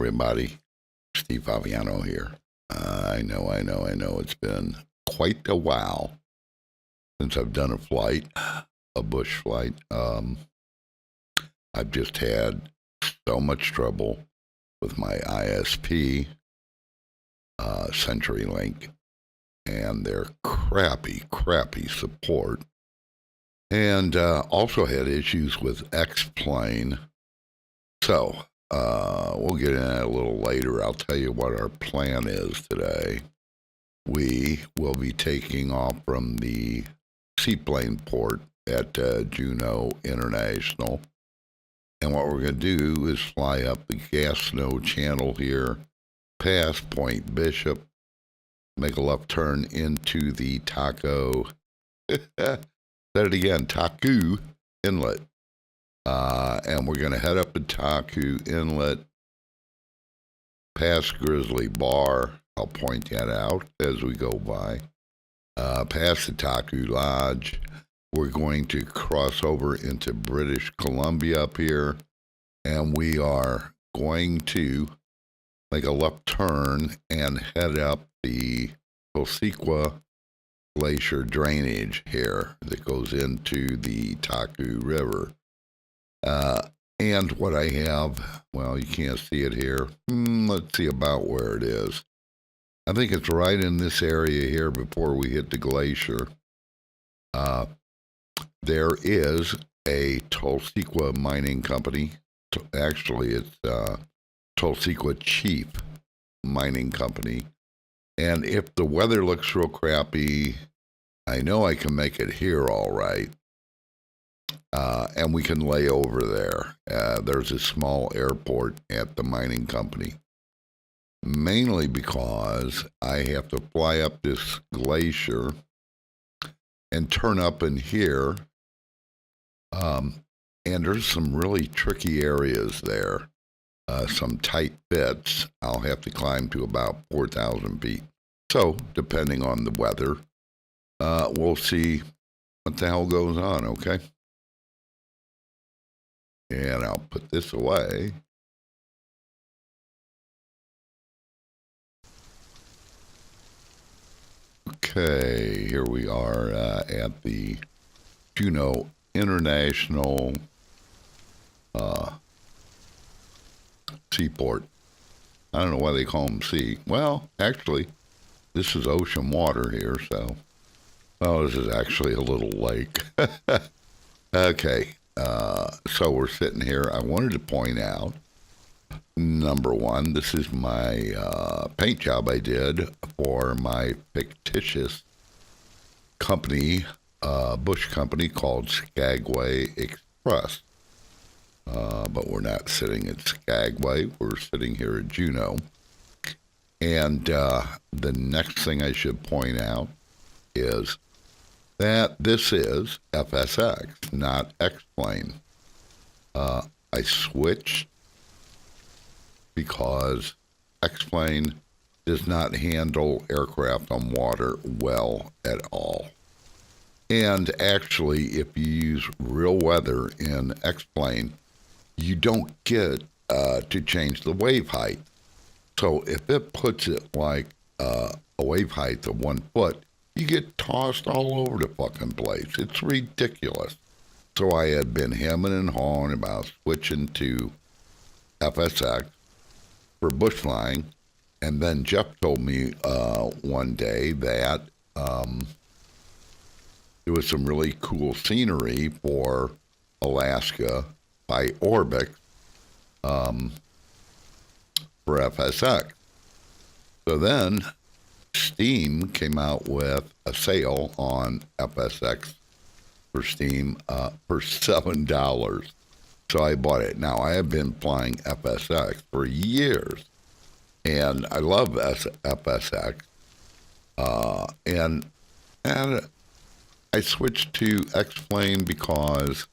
everybody. Steve Favignano here. I know. It's been quite a while since I've done a flight, a bush flight. I've just had so much trouble with my ISP, CenturyLink, and their crappy support. And also had issues with X-Plane. So, we'll get into that a little later. I'll tell you what our plan is today. We will be taking off from the seaplane port at Juneau International. And what we're going to do is fly up the Gasno channel here, past Point Bishop, make a left turn into the Taku, said it again, Taku Inlet. And we're going to head up to Taku Inlet, past Grizzly Bar. I'll point that out as we go by. Past the Taku Lodge. We're going to cross over into British Columbia up here. And we are going to make a left turn and head up the Colsequa Glacier drainage here that goes into the Taku River. And what I have, well, you can't see it here. Let's see about where it is. I think it's right in this area here before we hit the glacier. There is a Colsequa mining company. Actually, it's Colsequa Chief Mining Company. And if the weather looks real crappy, I know I can make it here all right. And we can lay over there. There's a small airport at the mining company. Mainly because I have to fly up this glacier and turn up in here. And there's some really tricky areas there. Some tight bits. I'll have to climb to about 4,000 feet. So, depending on the weather, we'll see what the hell goes on, okay? And I'll put this away. Okay, here we are at the Juneau International Seaport. I don't know why they call them sea. Well, actually, this is ocean water here, so... Oh, this is actually a little lake. Okay. So we're sitting here. I wanted to point out, number one, this is my paint job I did for my fictitious company, bush company called Skagway Express. But we're not sitting at Skagway. We're sitting here at Juneau. And the next thing I should point out is that this is FSX, not X-Plane. I switched because X-Plane does not handle aircraft on water well at all. And actually, if you use real weather in X-Plane, you don't get to change the wave height. So if it puts it like a wave height of 1 foot, you get tossed all over the fucking place. It's ridiculous. So I had been hemming and hawing about switching to FSX for bush flying. And then Jeff told me one day that there was some really cool scenery for Alaska by Orbix for FSX. So then Steam came out with a sale on FSX for Steam for $7. So I bought it. Now, I have been flying FSX for years, and I love FSX. And I switched to X-Plane because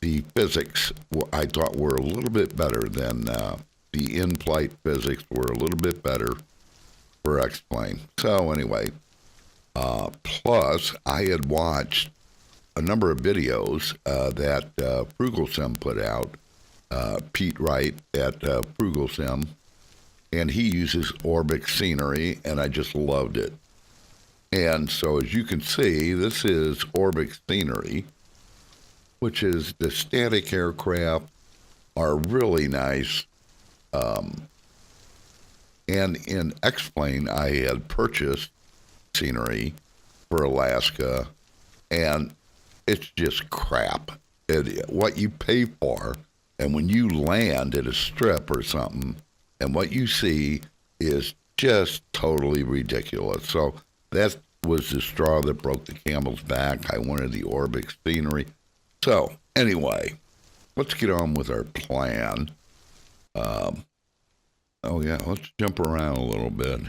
the physics I thought were a little bit better than the in-flight physics were a little bit better for X-Plane. So anyway, plus I had watched a number of videos that frooglesim put out. Pete Wright at frooglesim and he uses Orbic scenery, and I just loved it. And so as you can see, this is Orbic scenery, which is the static aircraft are really nice. And in X-Plane, I had purchased scenery for Alaska, and it's just crap. What you pay for, and when you land at a strip or something, and what you see is just totally ridiculous. So that was the straw that broke the camel's back. I wanted the Orbic scenery. So anyway, let's get on with our plan. Oh yeah, let's jump around a little bit.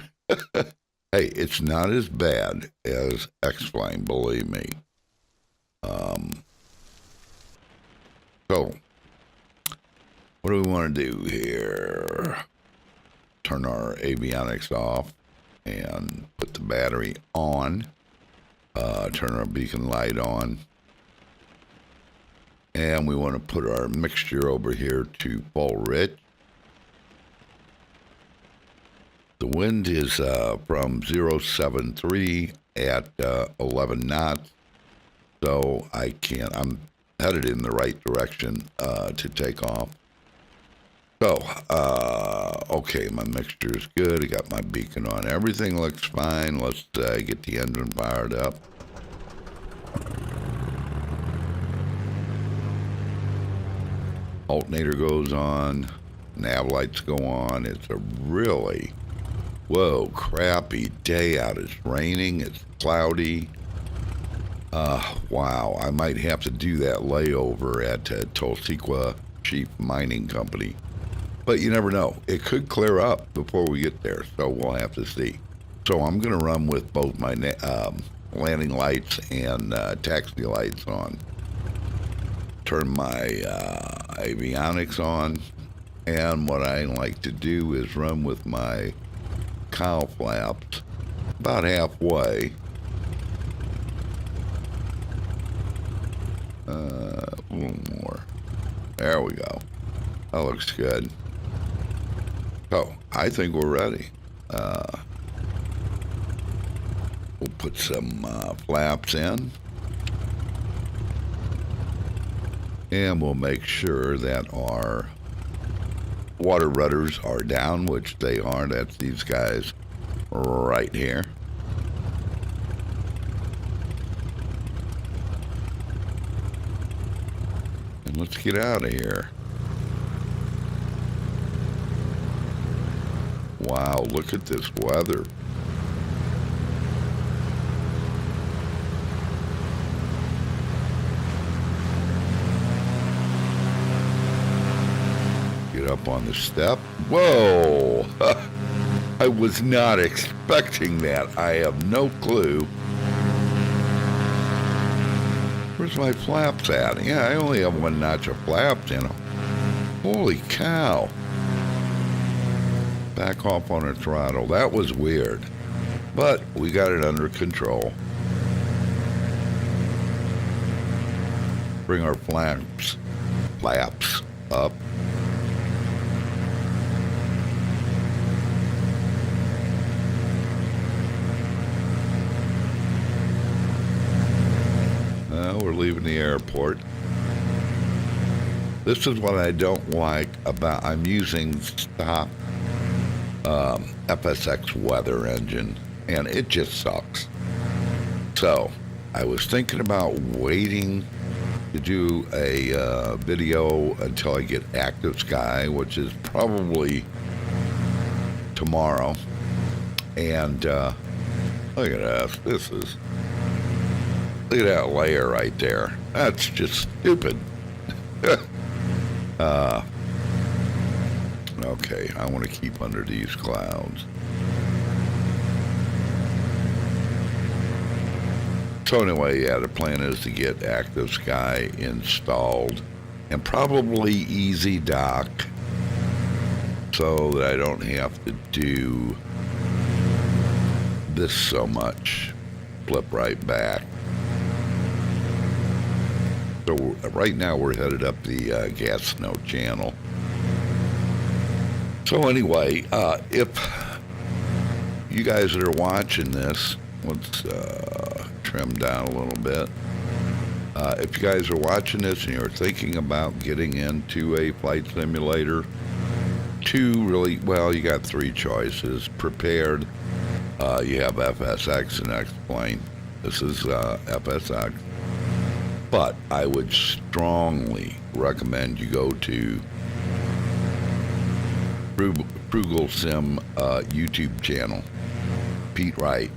Hey, it's not as bad as X-Plane, believe me. So, what do we want to do here? Turn our avionics off and put the battery on. Turn our beacon light on. And we want to put our mixture over here to full rich. The wind is from 073 at 11 knots. So I'm headed in the right direction to take off. So, okay, my mixture is good. I got my beacon on. Everything looks fine. Let's get the engine fired up. Alternator goes on. Nav lights go on. It's a really, whoa, crappy day out. It's raining. It's cloudy. Wow, I might have to do that layover at Tulsequa Chief Mining Company. But you never know. It could clear up before we get there, so we'll have to see. So I'm going to run with both my landing lights and taxi lights on. Turn my avionics on. And what I like to do is run with my cowl flaps about halfway. A little more. There we go. That looks good. So, I think we're ready. We'll put some flaps in. And we'll make sure that our water rudders are down, which they are. That's these guys right here. And let's get out of here. Wow, look at this weather. Get up on the step. Whoa! I was not expecting that. I have no clue. Where's my flaps at? Yeah, I only have one notch of flaps in them. Holy cow. Back off on a throttle. That was weird. But we got it under control. Bring our flaps up. We're leaving the airport. This is what I don't like about, I'm using stock FSX weather engine, and it just sucks. So I was thinking about waiting to do a video until I get Active Sky, which is probably tomorrow. And look at this. Look at that layer right there. That's just stupid. Okay, I want to keep under these clouds. So anyway, yeah, the plan is to get Active Sky installed and probably easy dock so that I don't have to do this so much. Flip right back. So right now we're headed up the gas snow channel. So anyway, if you guys that are watching this, let's trim down a little bit. If you guys are watching this and you're thinking about getting into a flight simulator, you got three choices. Prepared, you have FSX and X-Plane. This is FSX. But I would strongly recommend you go to frooglesim YouTube channel. Pete Wright.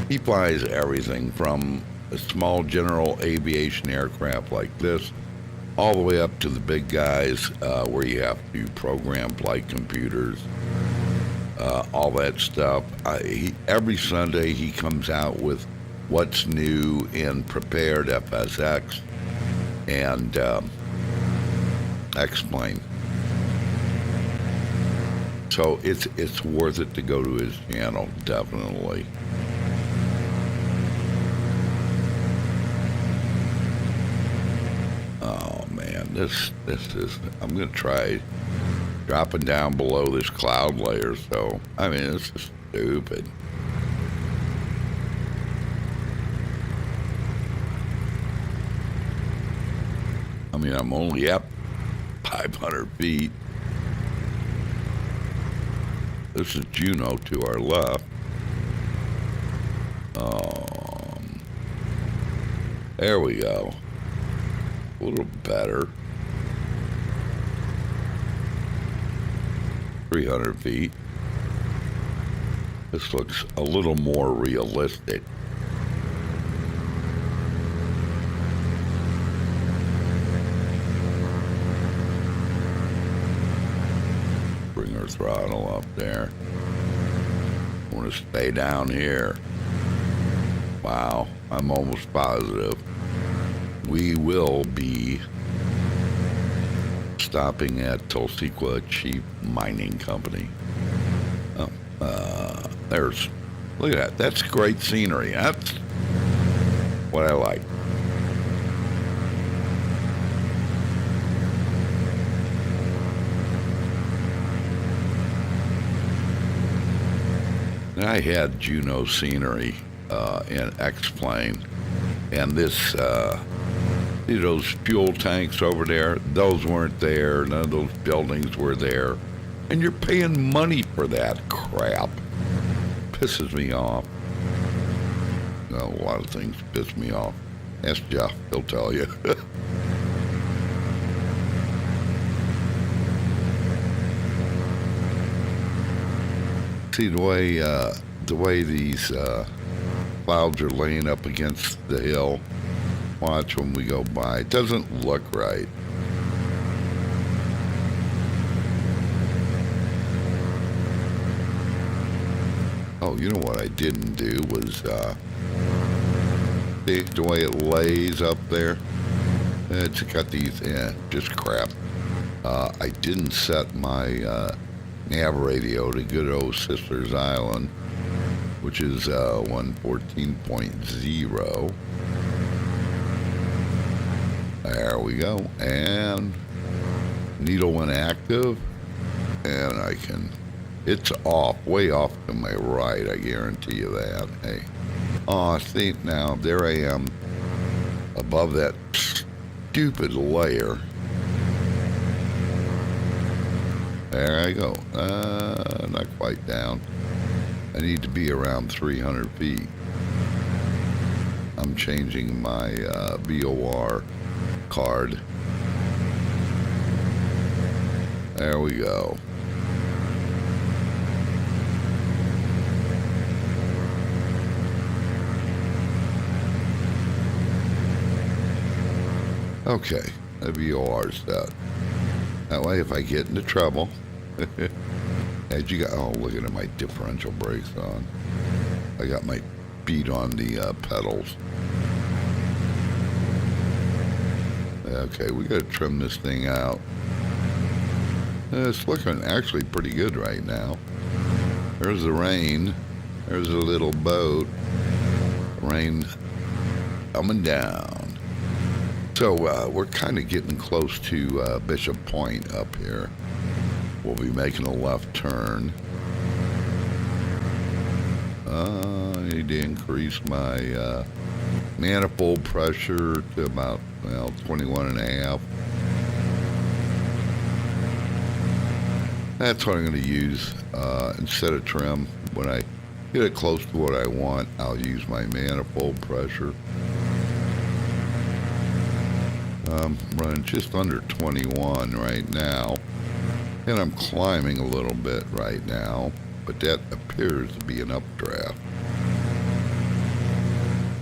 He flies everything from a small general aviation aircraft like this all the way up to the big guys where you have to program flight computers, all that stuff. Every Sunday he comes out with what's new in prepared FSX and X-Plane. So it's worth it to go to his channel, definitely. Oh man, this is, I'm gonna try dropping down below this cloud layer. So I mean, this is stupid. I mean, I'm only up 500 feet. This is Juneau to our left. There we go. A little better. 300 feet. This looks a little more realistic. Bring our throttle up there. I want to stay down here. Wow, I'm almost positive we will be stopping at Tulsequa Cheap Mining Company. Oh, look at that. That's great scenery. That's what I like. I had Juneau scenery in X-Plane, and this, those fuel tanks over there, those weren't there. None of those buildings were there. And you're paying money for that crap. Pisses me off. Well, a lot of things piss me off. Ask Jeff, he'll tell you. See the way these clouds are laying up against the hill. Watch when we go by. It doesn't look right. Oh, you know what I didn't do was the way it lays up there. It's got these, just crap. I didn't set my nav radio to good old Sister's Island, which is 114.0. There we go. And needle went active, and I can, it's off, way off to my right, I guarantee you that. Hey. Oh, see, now there I am above that stupid layer. There I go. Not quite down. I need to be around 300 feet. I'm changing my VOR card. There we go. Okay, the VOR set. That way, if I get into trouble, as you got, oh, looking at my differential brakes on. I got my feet on the pedals. Okay, we gotta trim this thing out. It's looking actually pretty good right now. There's the rain. There's a little boat. Rain coming down. So we're kind of getting close to Bishop Point up here. We'll be making a left turn. I need to increase my manifold pressure to about, well, 21.5. That's what I'm going to use instead of trim. When I get it close to what I want, I'll use my manifold pressure. I'm running just under 21 right now, and I'm climbing a little bit right now, but that appears to be an updraft.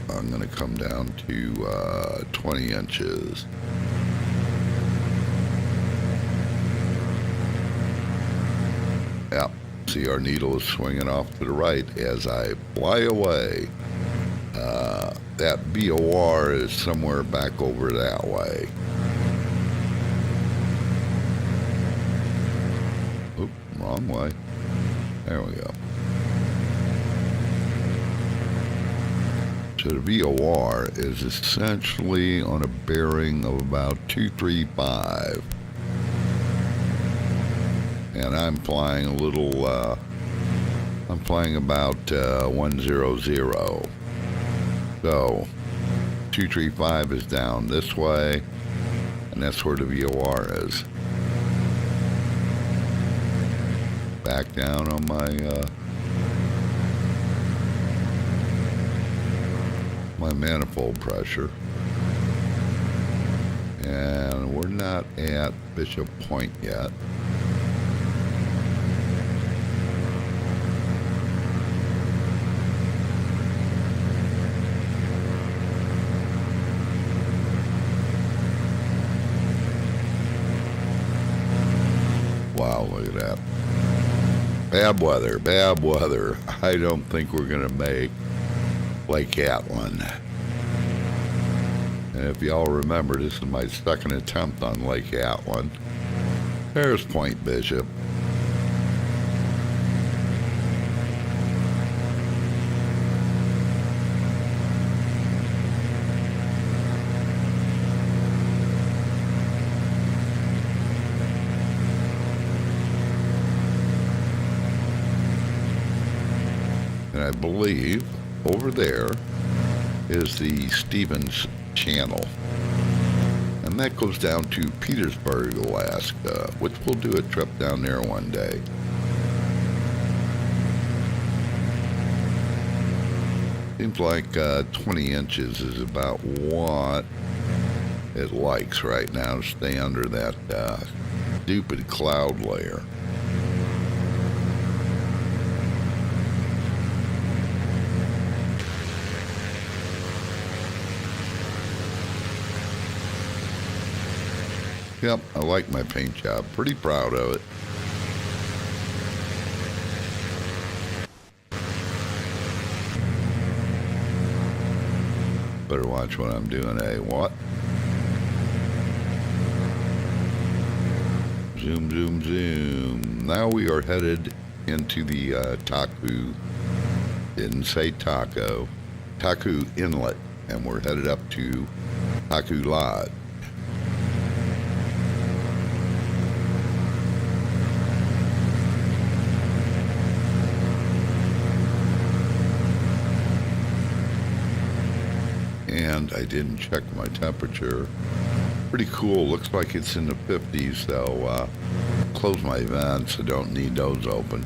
I'm going to come down to 20 inches. Yep, see our needle is swinging off to the right as I fly away. That BOR is somewhere back over that way. Oop, wrong way. There we go. So the VOR is essentially on a bearing of about 235. And I'm flying a little, I'm flying about 100. So 235 is down this way, and that's where the VOR is. Back down on my my manifold pressure, and we're not at Bishop Point yet. Wow, look at that. Bad weather, bad weather. I don't think we're going to make Lake Atlin. And if y'all remember, this is my second attempt on Lake Atlin. There's Point Bishop. And I believe over there is the Stevens Channel, and that goes down to Petersburg, Alaska, which we'll do a trip down there one day. Seems like 20 inches is about what it likes right now to stay under that stupid cloud layer. Yep, I like my paint job. Pretty proud of it. Better watch what I'm doing, eh? What? Zoom, zoom, zoom. Now we are headed into the Taku. Didn't say taco. Taku Inlet. And we're headed up to Taku Lodge. And I didn't check my temperature. Pretty cool. Looks like it's in the 50s, so close my vents. I don't need those open.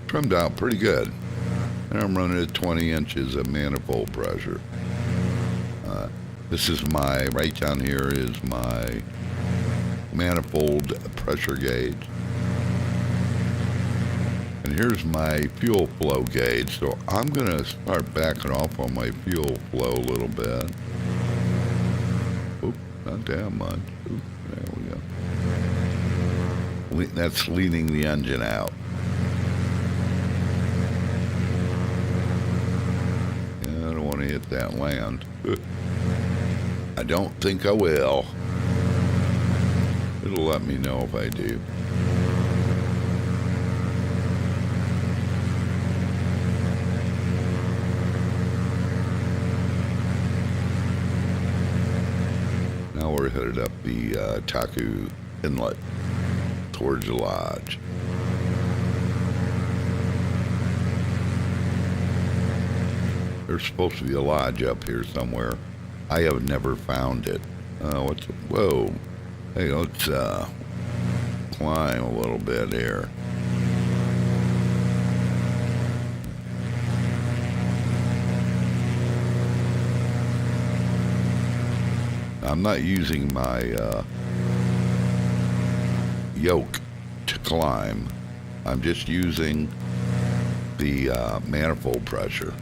Trimmed out pretty good. And I'm running at 20 inches of manifold pressure. This is my, right down here is my manifold pressure gauge. And here's my fuel flow gauge. So I'm going to start backing off on my fuel flow a little bit. Oop, not that much. Oop, there we go. That's leading the engine out. Yeah, I don't want to hit that land. I don't think I will. It'll let me know if I do. headed up the Taku Inlet towards the lodge. There's supposed to be a lodge up here somewhere. I have never found it. Whoa. Hey, let's climb a little bit here. I'm not using my yoke to climb. I'm just using the manifold pressure.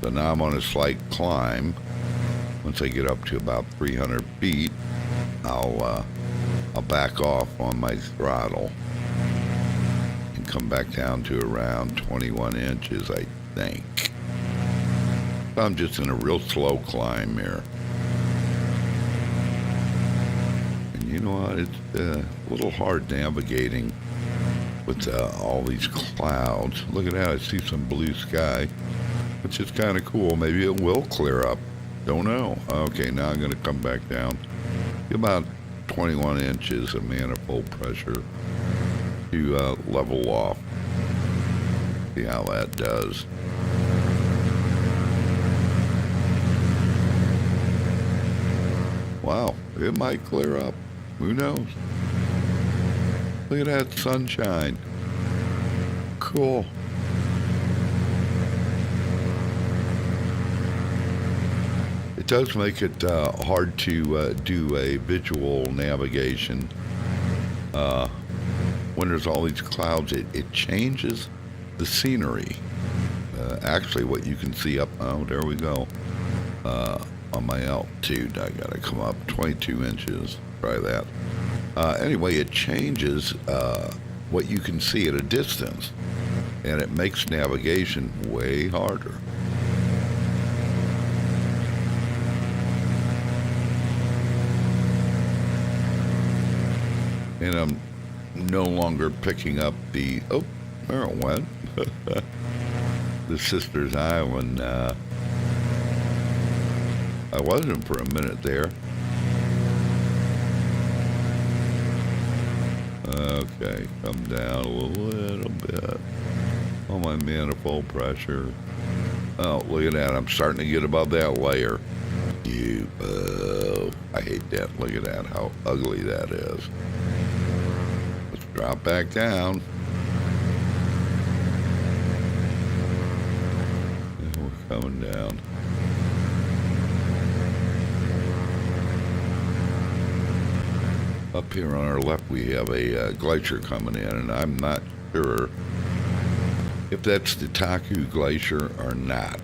So now I'm on a slight climb. Once I get up to about 300 feet, I'll back off on my throttle and come back down to around 21 inches, I think. So I'm just in a real slow climb here. And you know what? It's a little hard navigating with all these clouds. Look at that. I see some blue sky, which is kind of cool. Maybe it will clear up. Don't know. Okay, now I'm going to come back down to about 21 inches of manifold pressure to level off. See how that does. Wow, it might clear up. Who knows? Look at that sunshine. Cool. It does make it hard to do a visual navigation. When there's all these clouds, it changes the scenery. Actually, what you can see up, oh, there we go. On my altitude, I gotta come up 22 inches. Try that. Anyway, it changes what you can see at a distance, and it makes navigation way harder. And I'm no longer picking up the, oh, there it went, the Sisters Island. I wasn't for a minute there. Okay, come down a little bit on my manifold pressure. Oh, look at that. I'm starting to get above that layer. I hate that. Look at that, how ugly that is. Let's drop back down. And we're coming down. Up here on our left, we have a glacier coming in, and I'm not sure if that's the Taku Glacier or not.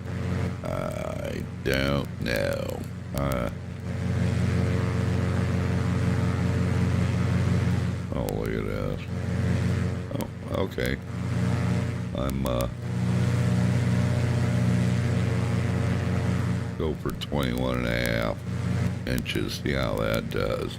I don't know. Oh, look at this. Oh, okay. I'm go for 21.5 inches. See how that does.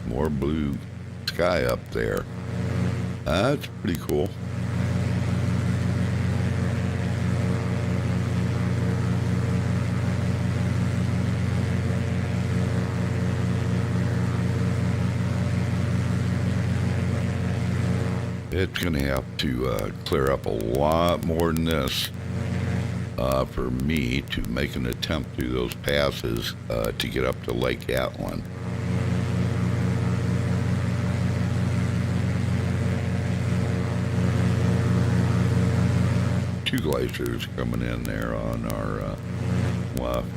More blue sky up there. That's pretty cool. It's going to have to clear up a lot more than this for me to make an attempt through those passes to get up to Lake Atlin. Two glaciers coming in there on our left.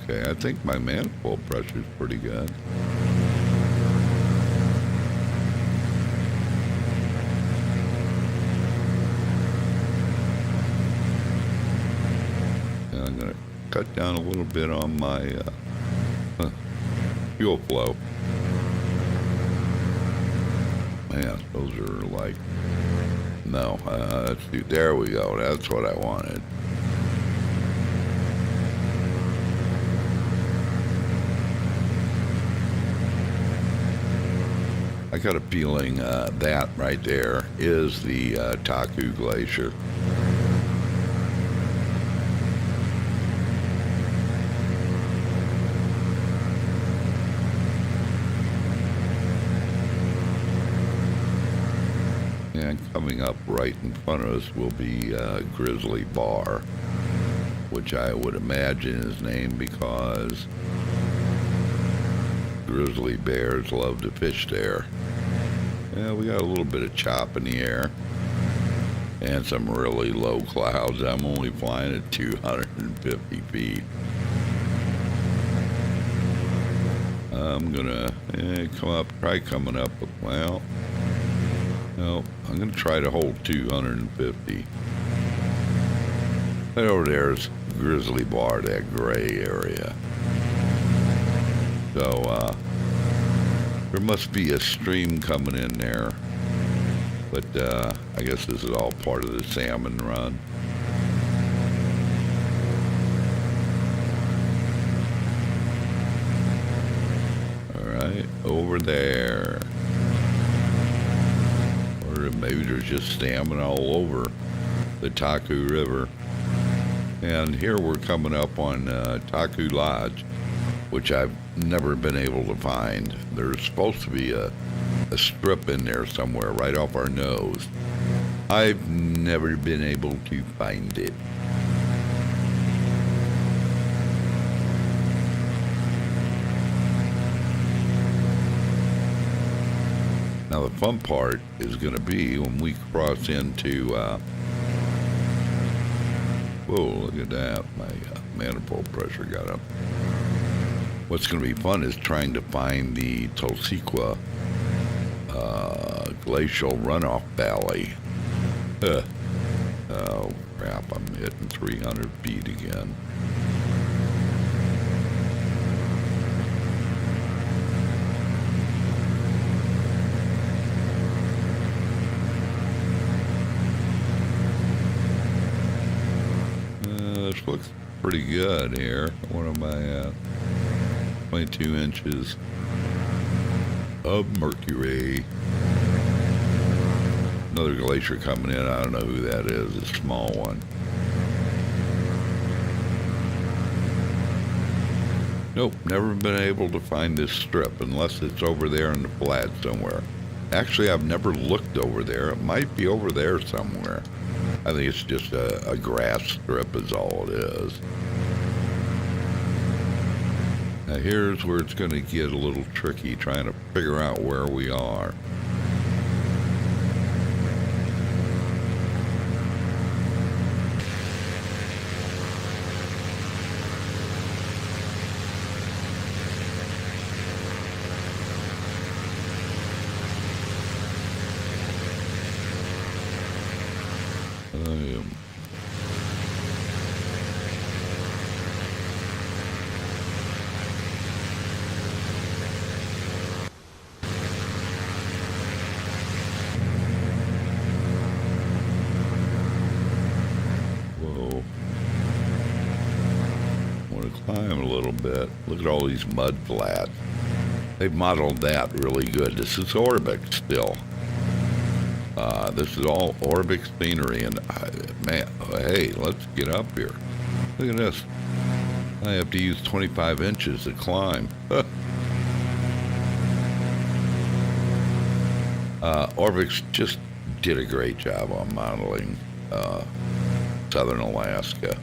Okay, I think my manifold pressure is pretty good. I'm going to cut down a little bit on my fuel flow. Man, those are like, no, let's do, there we go. That's what I wanted. I got a feeling that right there is the Taku Glacier. And coming up right in front of us will be Grizzly Bar, which I would imagine is named because grizzly bears love to fish there. Yeah, we got a little bit of chop in the air and some really low clouds. I'm only flying at 250 feet. I'm gonna try coming up, well, no, I'm gonna try to hold 250. Right over there's Grizzly Bar, that gray area. So, there must be a stream coming in there, but I guess this is all part of the salmon run. All right, over there. Or maybe there's just salmon all over the Taku River. And here we're coming up on Taku Lodge, which I've never been able to find. There's supposed to be a strip in there somewhere right off our nose. I've never been able to find it. Now the fun part is going to be when we cross into whoa, look at that, my manifold pressure got up. What's going to be fun is trying to find the Tulsequa glacial runoff valley. Oh crap, I'm hitting 300 feet again. This looks pretty good here. What am I at? 22 inches of mercury. Another glacier coming in. I don't know who that is. A small one. Nope, never been able to find this strip unless it's over there in the flat somewhere. Actually, I've never looked over there. It might be over there somewhere. I think it's just a grass strip is all it is. Now here's where it's going to get a little tricky, trying to figure out where we are. Climb a little bit. Look at all these mud flats. They've modeled that really good. This is Orbic still. This is all Orbic scenery, and man, hey, let's get up here. Look at this. I have to use 25 inches to climb. Orbix just did a great job on modeling southern Alaska.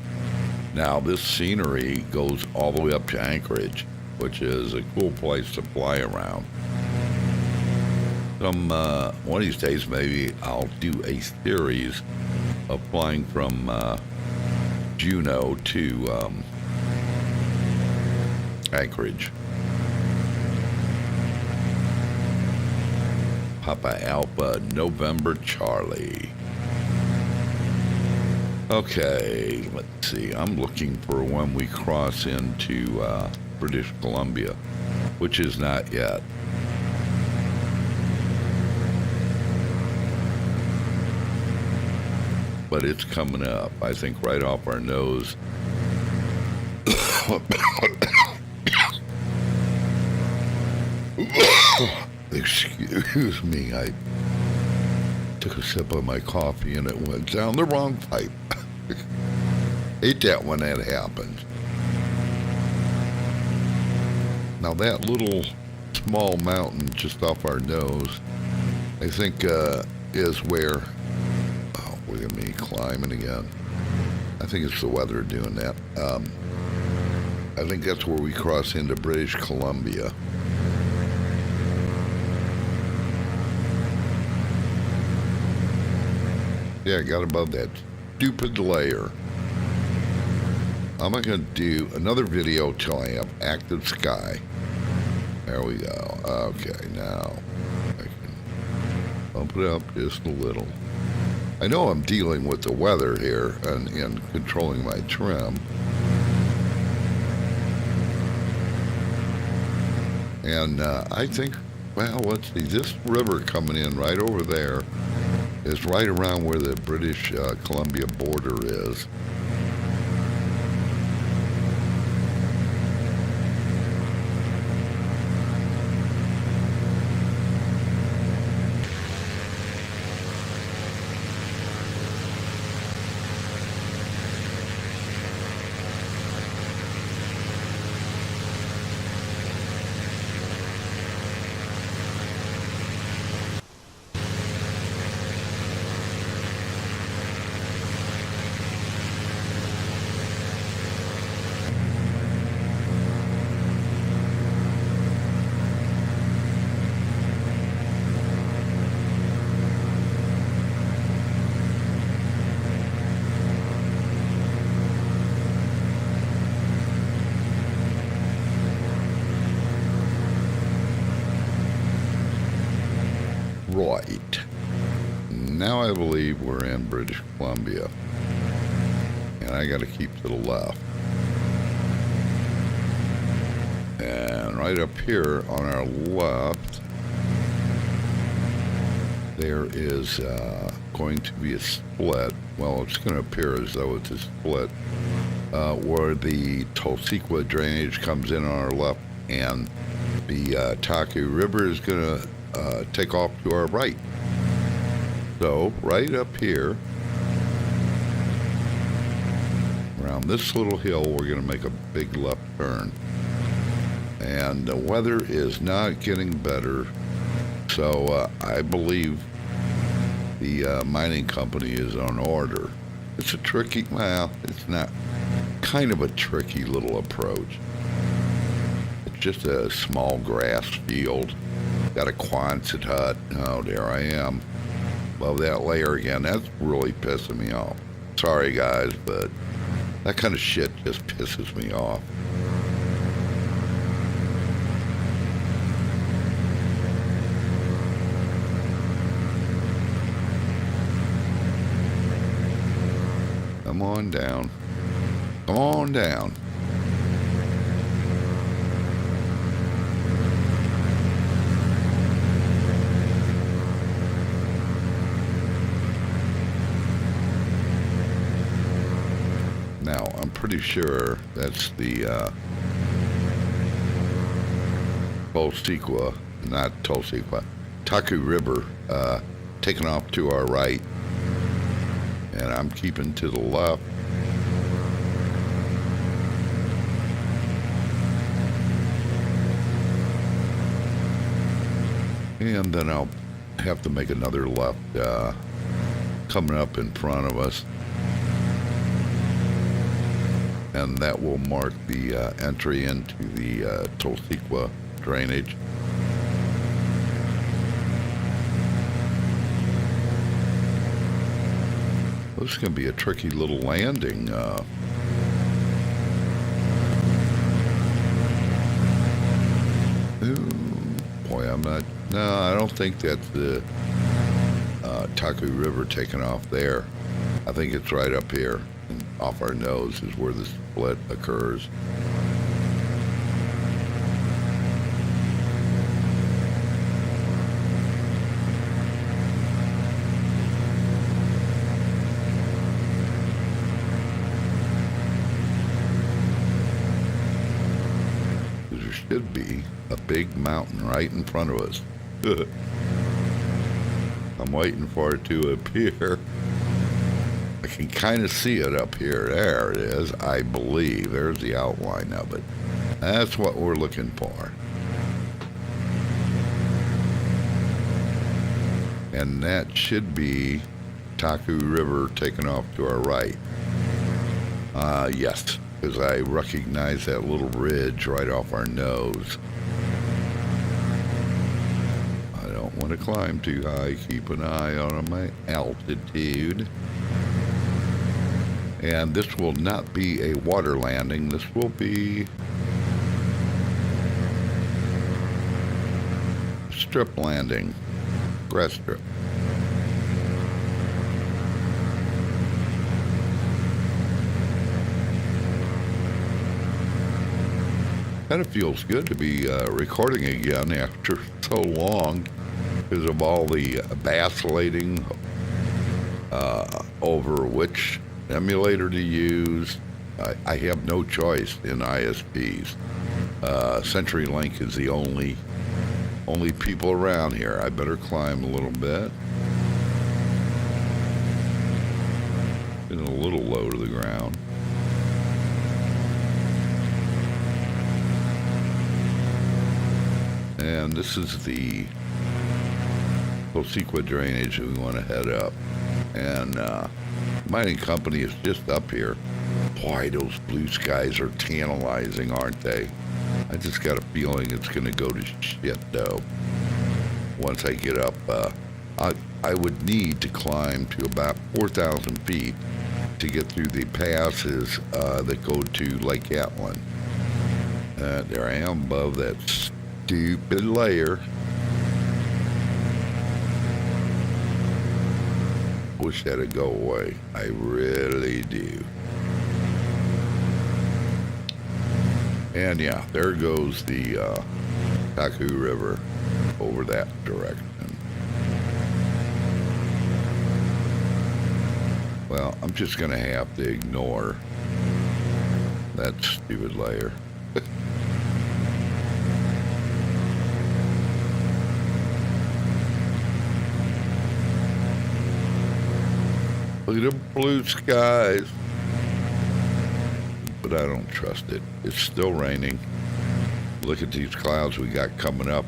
Now, this scenery goes all the way up to Anchorage, which is a cool place to fly around. One of these days, maybe I'll do a series of flying from Juneau to Anchorage. Papa Alpha, November Charlie. Okay, let's see. I'm looking for when we cross into British Columbia, which is not yet. But it's coming up, I think, right off our nose. Excuse me, I took a sip of my coffee and it went down the wrong pipe. Hate that when that happens. Now that little small mountain just off our nose, I think is where, oh, look at me climbing again. I think it's the weather doing that. I think that's where we cross into British Columbia. Yeah, I got above that stupid layer. I'm not going to do another video till I have active sky. There we go. Okay, now I can bump it up just a little. I know I'm dealing with the weather here and controlling my trim. And I think, well, let's see, this river coming in right over there is right around where the British Columbia border is. Right. Now I believe we're in British Columbia. And I got to keep to the left. And right up here on our left, there is going to be a split. Well, it's going to appear as though it's a split where the Tulsequa drainage comes in on our left and the Taku River is going to take off to our right. So right up here around this little hill, we're going to make a big left turn, and the weather is not getting better, so I believe the mining company is on order. It's a tricky, well, it's not, kind of a tricky little approach. It's just a small grass field. Got a Quonset hut. Oh, there I am. Above that layer again. That's really pissing me off. Sorry, guys, but that kind of shit just pisses me off. Come on down. Come on down. Now, I'm pretty sure that's the Tulsequa, not Tulsequa, Taku River taking off to our right. And I'm keeping to the left. And then I'll have to make another left coming up in front of us. And that will mark the entry into the Tulsequa drainage. This is going to be a tricky little landing. Ooh, boy, I'm not... No, I don't think that's the Taku River taking off there. I think it's right up here. And off our nose is where the split occurs. There should be a big mountain right in front of us. I'm waiting for it to appear. I can kind of see it up here. There it is, I believe. There's the outline of it. That's what we're looking for. And that should be Taku River taken off to our right. Yes, because I recognize that little ridge right off our nose. I don't want to climb too high. Keep an eye on my altitude. And this will not be a water landing. This will be a strip landing, grass strip. Kind of feels good to be recording again after so long because of all the vacillating over which emulator to use. I have no choice in ISPs. CenturyLink is the only people around here. I better climb a little bit. Getting a little low to the ground. And this is the Cosequa drainage we want to head up. And mining company is just up here. Boy, those blue skies are tantalizing, aren't they? I just got a feeling it's going to go to shit, though. Once I get up, I would need to climb to about 4,000 feet to get through the passes that go to Lake Atlin. There I am above that stupid layer. Wish that'd go away. I really do. And yeah, there goes the Taku River over that direction. Well, I'm just gonna have to ignore that stupid layer. Look at the blue skies. But I don't trust it. It's still raining. Look at these clouds we got coming up.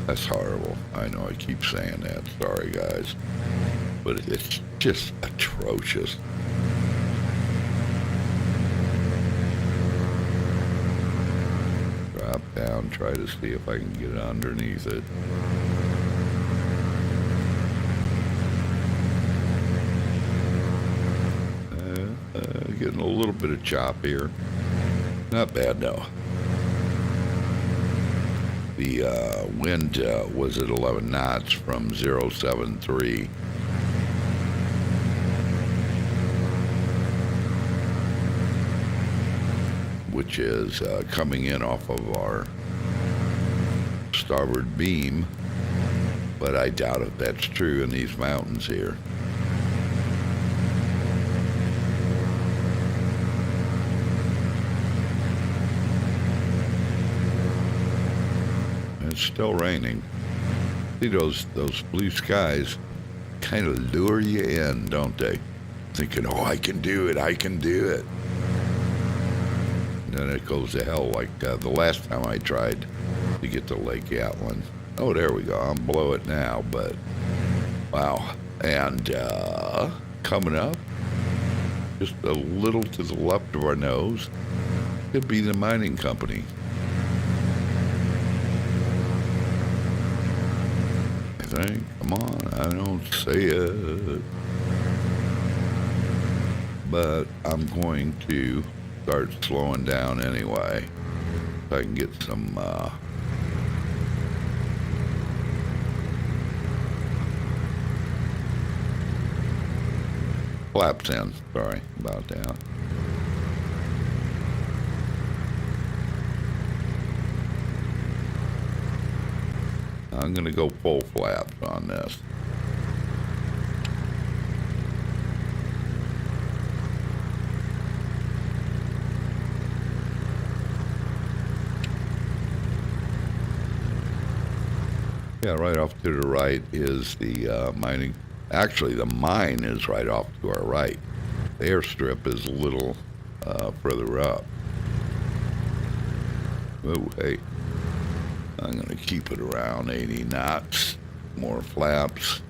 That's horrible. I know I keep saying that. Sorry, guys. But it's just atrocious. Drop down, try to see if I can get underneath it. Getting a little bit of chop here. Not bad, though. The wind was at 11 knots from 073. Which is coming in off of our starboard beam, but I doubt if that's true in these mountains here. It's still raining. See, those blue skies kind of lure you in, don't they? Thinking, oh, I can do it, I can do it. And then it goes to hell like the last time I tried to get to Lake Atlin. Oh, there we go. I'm below it now, but wow. And coming up, just a little to the left of our nose, could be the mining company. I think. Come on, I don't see it. but I'm going to start slowing down anyway, so I can get some flaps in. Sorry about that. I'm going to go full flaps on this. Yeah, right off to the right is the mining. Actually, the mine is right off to our right. The airstrip is a little further up. Oh, hey. I'm going to keep it around 80 knots. More flaps.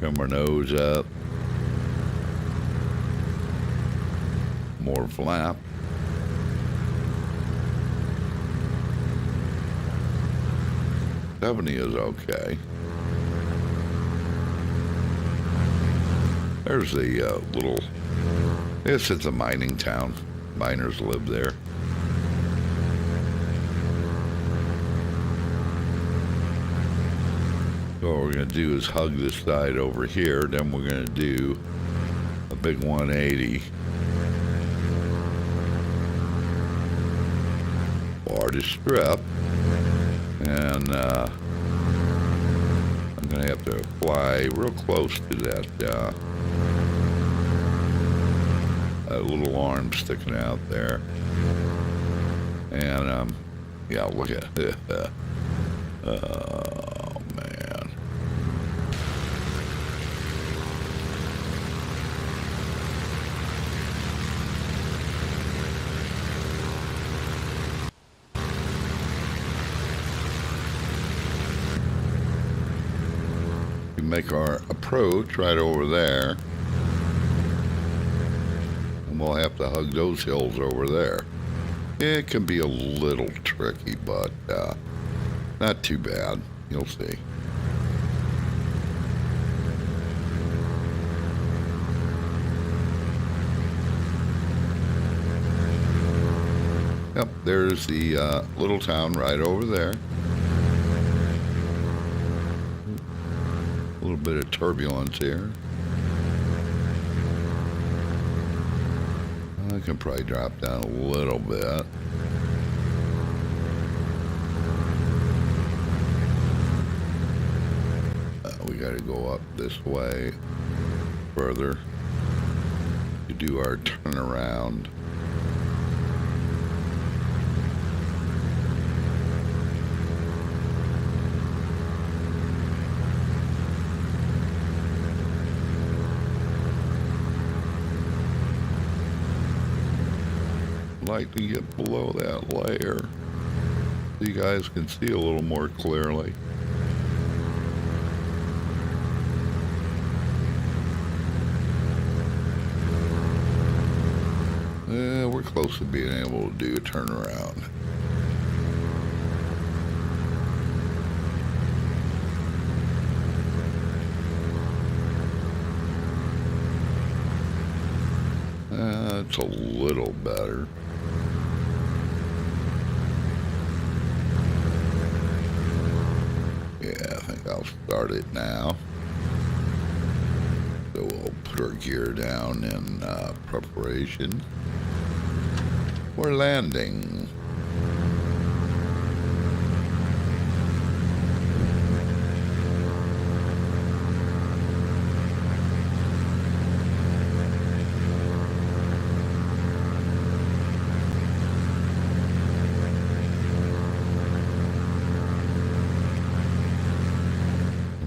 Come our nose up. More flap. '70 is okay. There's the little, this is a mining town. Miners live there. So what we're going to do is hug this side over here, then we're going to do a big 180. Or the strip. And I'm going to have to fly real close to that little arm sticking out there. And, yeah, look at it. Oh, man. We make our approach right over there. And we'll have to hug those hills over there. It can be a little tricky, but not too bad. You'll see. Yep, there's the little town right over there. A little bit of turbulence here. I can probably drop down a little bit. We got to go up this way further to do our turnaround. Like to get below that layer so you guys can see a little more clearly. We're close to being able to do a turnaround. It's a little better. Yeah, I think I'll start it now. So we'll put our gear down in preparation. We're landing.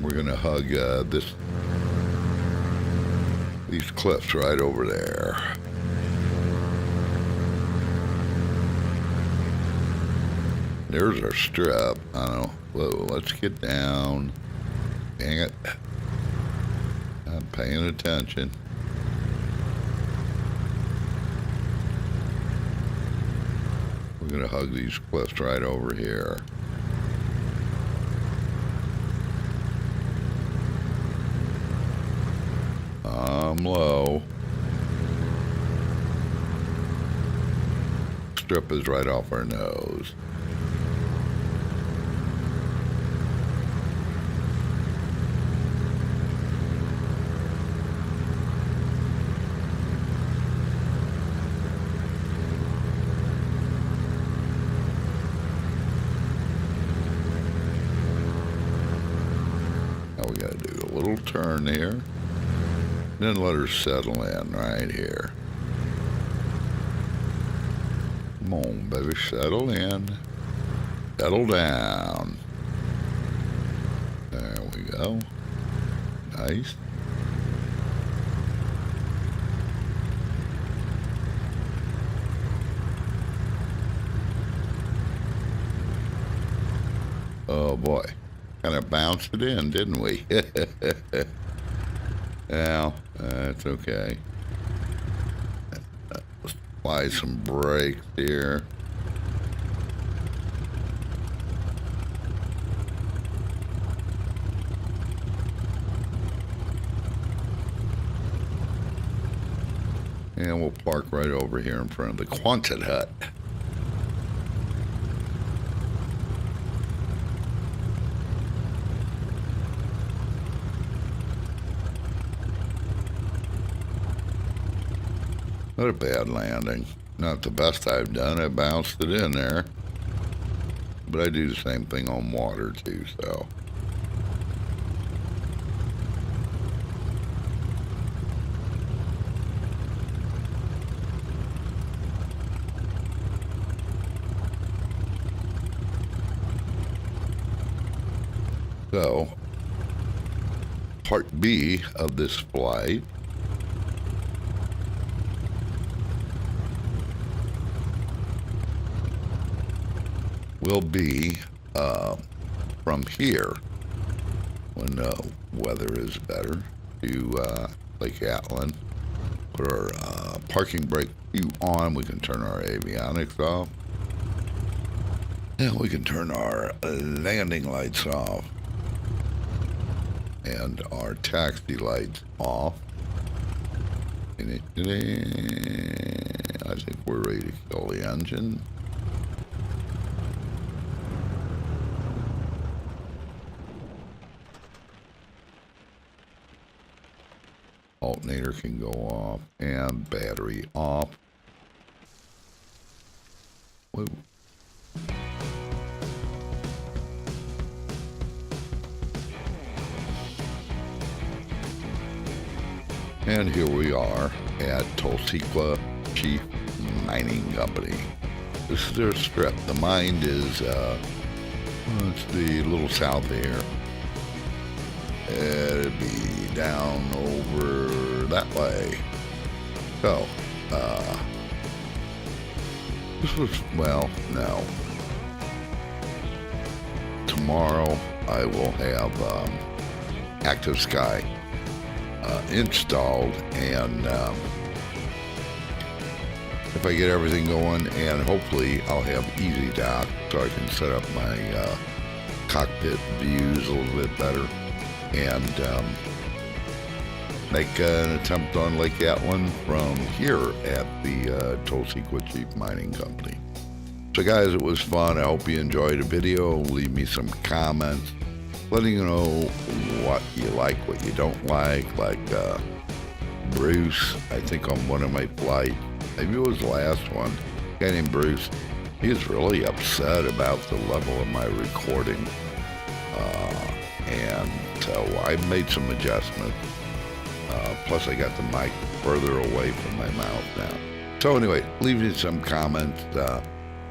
We're gonna hug these cliffs right over there. There's our strip. I don't know. Whoa, let's get down. Dang it. I'm paying attention. We're going to hug these cliffs right over here. I'm low. Strip is right off our nose. Now we gotta do a little turn here. Then let her settle in right here. Come on, baby, settle in. Settle down. There we go. Nice. Oh boy. Kind of bounced it in, didn't we? Well, that's okay. Let's apply some brakes here. And we'll park right over here in front of the Quonset hut. Not a bad landing. Not the best I've done. I bounced it in there. But I do the same thing on water too, so. So, part B of this flight will be from here, when the weather is better, to Lake Atlin. Put our parking brake view on. We can turn our avionics off. And we can turn our landing lights off. And our taxi lights off. I think we're ready to kill the engine. Alternator can go off and battery off. Whoa. And here we are at Tulsa Chief Mining Company. This is their strip. The mine is, it's the little south here. It'd be down over that way. So, this was, well, no. Tomorrow I will have Active Sky installed, and if I get everything going, and hopefully I'll have Easy Dock so I can set up my cockpit views a little bit better, and make an attempt on Lake Atlin from here at the Tulsa Chief Mining Company. So guys, it was fun. I hope you enjoyed the video. Leave me some comments letting you know what you like, what you don't like Bruce, I think on one of my flights, maybe it was the last one, a guy named Bruce, he was really upset about the level of my recording, and so I made some adjustments, plus I got the mic further away from my mouth now. So anyway, leave me some comments.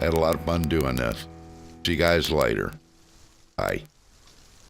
Had a lot of fun doing this. See you guys later. Bye.